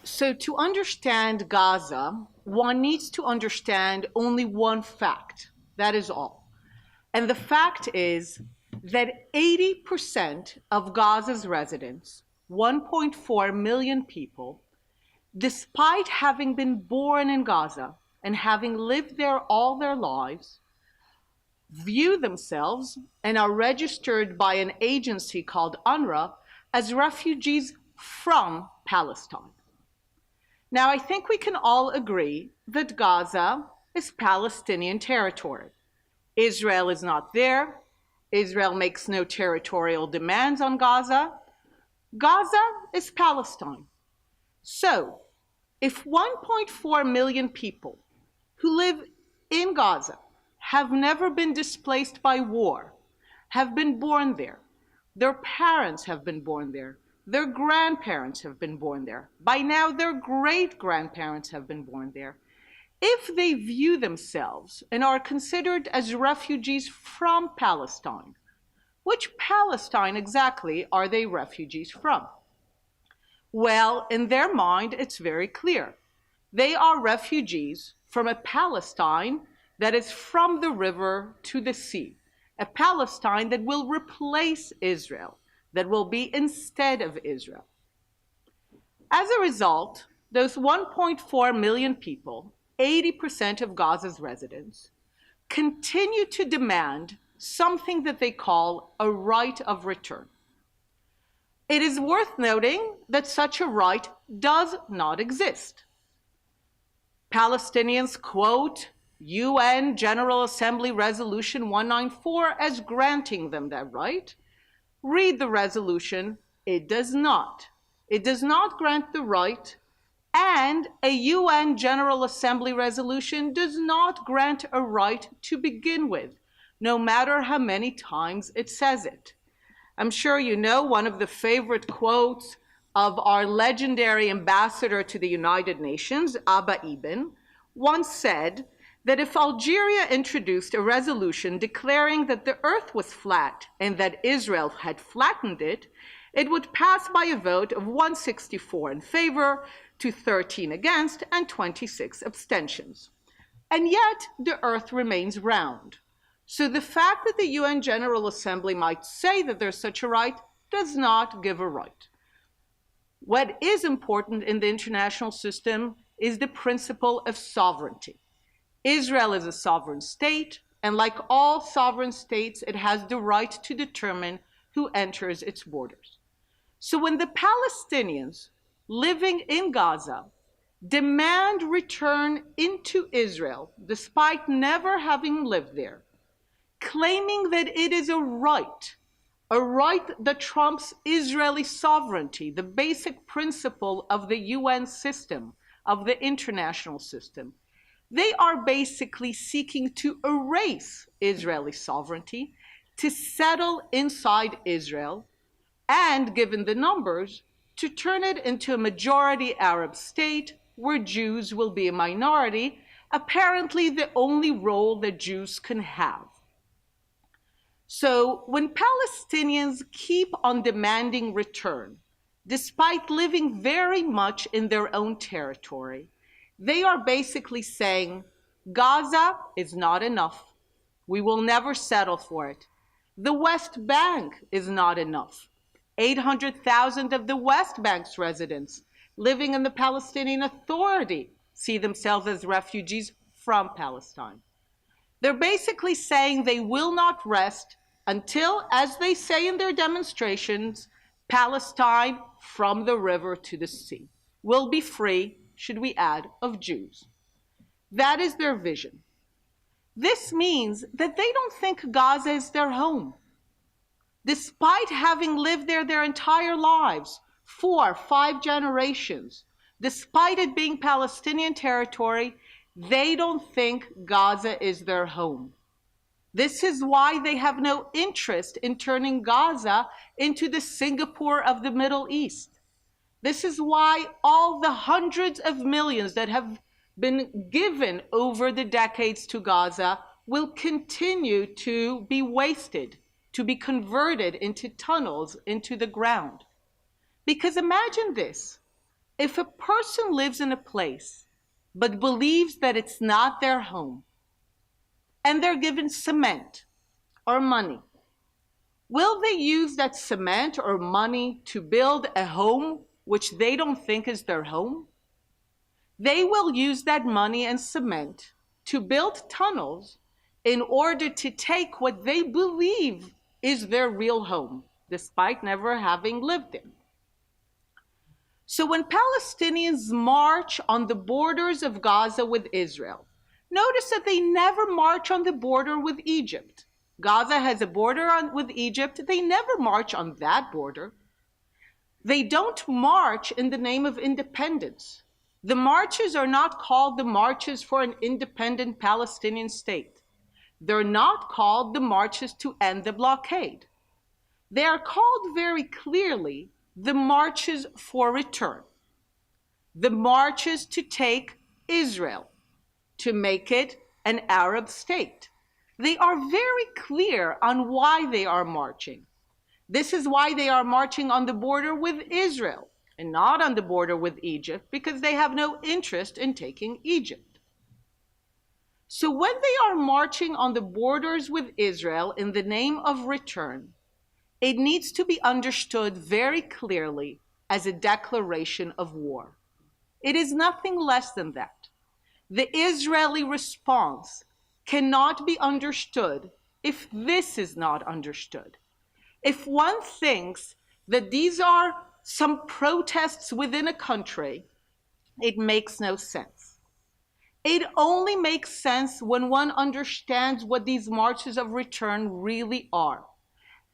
So to understand Gaza, one needs to understand only one fact. That is all. And the fact is that 80% of Gaza's residents, 1.4 million people, despite having been born in Gaza and having lived there all their lives, view themselves and are registered by an agency called UNRWA as refugees from Palestine. Now, I think we can all agree that Gaza is Palestinian territory. Israel is not there. Israel makes no territorial demands on Gaza. Gaza is Palestine. So, if 1.4 million people who live in Gaza have never been displaced by war, have been born there, their parents have been born there, their grandparents have been born there, by now their great-grandparents have been born there, if they view themselves and are considered as refugees from Palestine, which Palestine exactly are they refugees from? Well, in their mind, it's very clear. They are refugees from a Palestine that is from the river to the sea, a Palestine that will replace Israel, that will be instead of Israel. As a result, those 1.4 million people, 80% of Gaza's residents, continue to demand something that they call a right of return. It is worth noting that such a right does not exist. Palestinians quote UN General Assembly Resolution 194 as granting them that right. Read the resolution. It does not. It does not grant the right, and a UN General Assembly resolution does not grant a right to begin with, no matter how many times it says it. I'm sure you know one of the favorite quotes of our legendary ambassador to the United Nations, Abba Eban, once said that if Algeria introduced a resolution declaring that the earth was flat and that Israel had flattened it, it would pass by a vote of 164 in favor to 13 against and 26 abstentions. And yet the earth remains round. So the fact that the UN General Assembly might say that there's such a right does not give a right. What is important in the international system is the principle of sovereignty. Israel is a sovereign state, and like all sovereign states, it has the right to determine who enters its borders. So when the Palestinians living in Gaza demand return into Israel, despite never having lived there, claiming that it is a right that trumps Israeli sovereignty, the basic principle of the UN system, of the international system, they are basically seeking to erase Israeli sovereignty, to settle inside Israel, and, given the numbers, to turn it into a majority Arab state where Jews will be a minority, apparently the only role that Jews can have. So when Palestinians keep on demanding return, despite living very much in their own territory, they are basically saying, Gaza is not enough. We will never settle for it. The West Bank is not enough. 800,000 of the West Bank's residents living in the Palestinian Authority see themselves as refugees from Palestine. They're basically saying they will not rest until, as they say in their demonstrations, Palestine from the river to the sea will be free, should we add, of Jews. That is their vision. This means that they don't think Gaza is their home. Despite having lived there their entire lives, 4, 5 generations, despite it being Palestinian territory, they don't think Gaza is their home. This is why they have no interest in turning Gaza into the Singapore of the Middle East. This is why all the hundreds of millions that have been given over the decades to Gaza will continue to be wasted, to be converted into tunnels into the ground. Because imagine this, If a person lives in a place but believes that it's not their home, and they're given cement or money, will they use that cement or money to build a home which they don't think is their home? They will use that money and cement to build tunnels in order to take what they believe is their real home, despite never having lived in. So when Palestinians march on the borders of Gaza with Israel, notice that they never march on the border with Egypt. Gaza has a border with Egypt. They never march on that border. They don't march in the name of independence. The marches are not called the marches for an independent Palestinian state. They're not called the marches to end the blockade. They are called very clearly the marches for return, the marches to take Israel, to make it an Arab state. They are very clear on why they are marching. This is why they are marching on the border with Israel and not on the border with Egypt, because they have no interest in taking Egypt. So when they are marching on the borders with Israel in the name of return, it needs to be understood very clearly as a declaration of war. It is nothing less than that. The Israeli response cannot be understood if this is not understood. If one thinks that these are some protests within a country, it makes no sense. It only makes sense when one understands what these marches of return really are.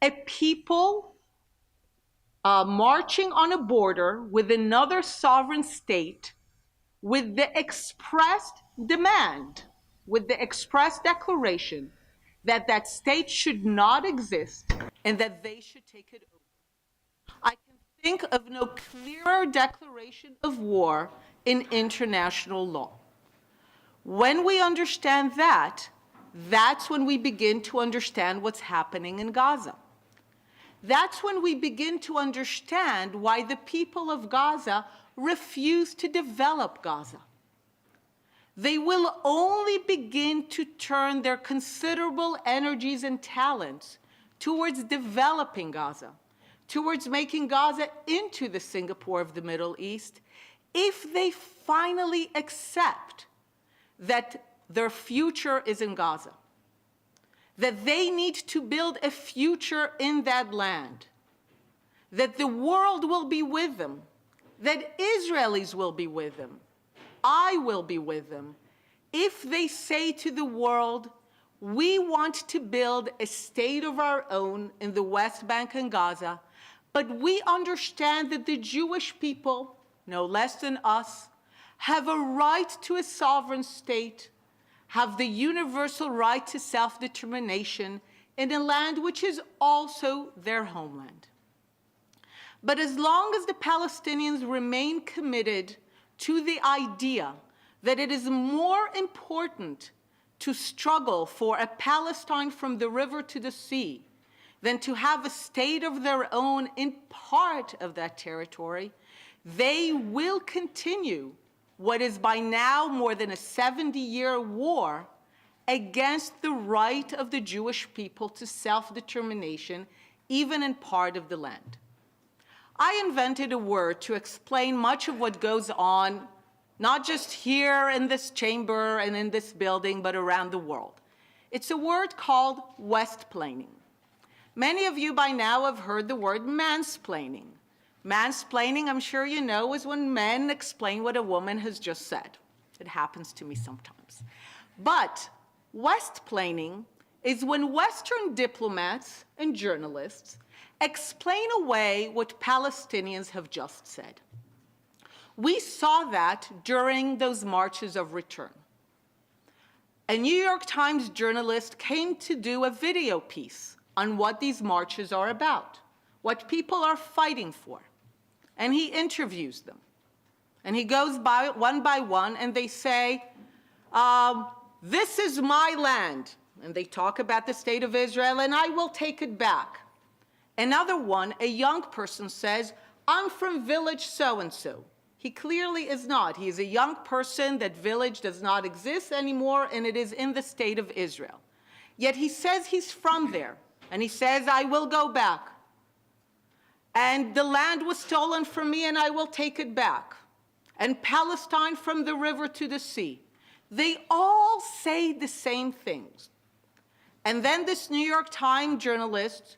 A people marching on a border with another sovereign state with the expressed demand, with the express declaration that that state should not exist and that they should take it over. I can think of no clearer declaration of war in international law. When we understand that, that's when we begin to understand what's happening in Gaza. That's when we begin to understand why the people of Gaza refuse to develop Gaza. They will only begin to turn their considerable energies and talents towards developing Gaza, towards making Gaza into the Singapore of the Middle East, if they finally accept that their future is in Gaza, that they need to build a future in that land, that the world will be with them, that Israelis will be with them, I will be with them, if they say to the world, we want to build a state of our own in the West Bank and Gaza, but we understand that the Jewish people, no less than us, have a right to a sovereign state, have the universal right to self-determination in a land which is also their homeland. But as long as the Palestinians remain committed to the idea that it is more important to struggle for a Palestine from the river to the sea than to have a state of their own in part of that territory, they will continue what is by now more than a 70-year war against the right of the Jewish people to self-determination, even in part of the land. I invented a word to explain much of what goes on, not just here in this chamber and in this building, but around the world. It's a word called Westplaining. Many of you by now have heard the word mansplaining. Mansplaining, I'm sure you know, is when men explain what a woman has just said. It happens to me sometimes. But Westplaining is when Western diplomats and journalists explain away what Palestinians have just said. We saw that during those marches of return. A New York Times journalist came to do a video piece on what these marches are about, what people are fighting for. And he interviews them. And he goes by one, and they say, this is my land. And they talk about the state of Israel, and I will take it back. Another one, a young person says, I'm from village so-and-so. He clearly is not. He is a young person. That village does not exist anymore, and it is in the state of Israel. Yet he says he's from there, and he says, I will go back. And the land was stolen from me, and I will take it back. And Palestine from the river to the sea. They all say the same things. And then this New York Times journalist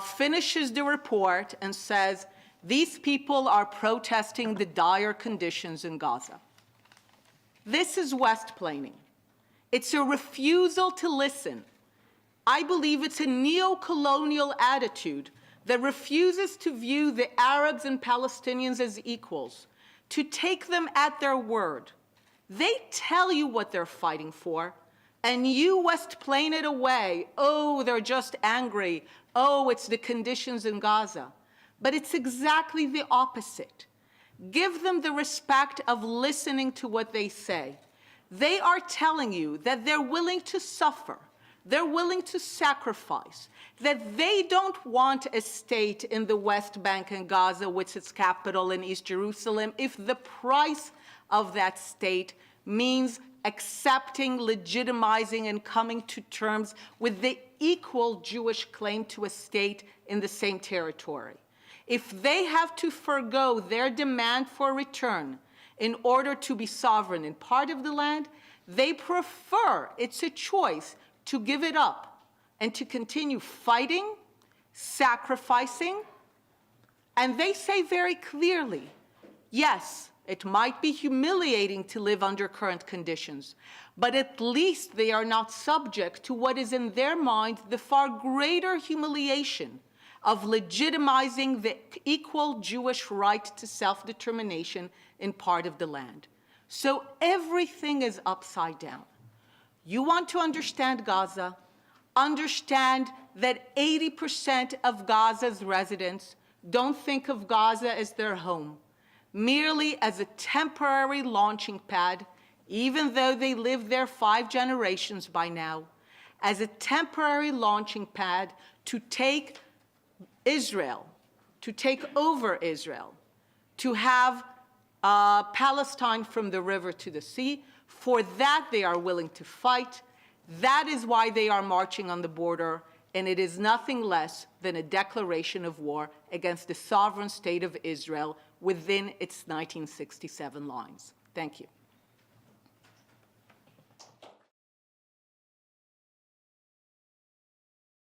finishes the report and says, these people are protesting the dire conditions in Gaza. This is West-plaining. It's a refusal to listen. I believe it's a neo-colonial attitude that refuses to view the Arabs and Palestinians as equals, to take them at their word. They tell you what they're fighting for, and you West-plain it away. Oh, they're just angry. Oh, it's the conditions in Gaza. But it's exactly the opposite. Give them the respect of listening to what they say. They are telling you that they're willing to suffer, they're willing to sacrifice, that they don't want a state in the West Bank and Gaza with its capital in East Jerusalem if the price of that state means accepting, legitimizing, and coming to terms with the equal Jewish claim to a state in the same territory. If they have to forgo their demand for return in order to be sovereign in part of the land, they prefer, it's a choice, to give it up and to continue fighting, sacrificing. And they say very clearly, yes, it might be humiliating to live under current conditions, but at least they are not subject to what is in their mind the far greater humiliation of legitimizing the equal Jewish right to self-determination in part of the land. So everything is upside down. You want to understand Gaza, understand that 80% of Gaza's residents don't think of Gaza as their home, merely as a temporary launching pad, even though they lived there 5 generations by now, as a temporary launching pad to take Israel, to take over Israel, to have Palestine from the river to the sea. For that, they are willing to fight. That is why they are marching on the border, and it is nothing less than a declaration of war against the sovereign state of Israel within its 1967 lines. Thank you.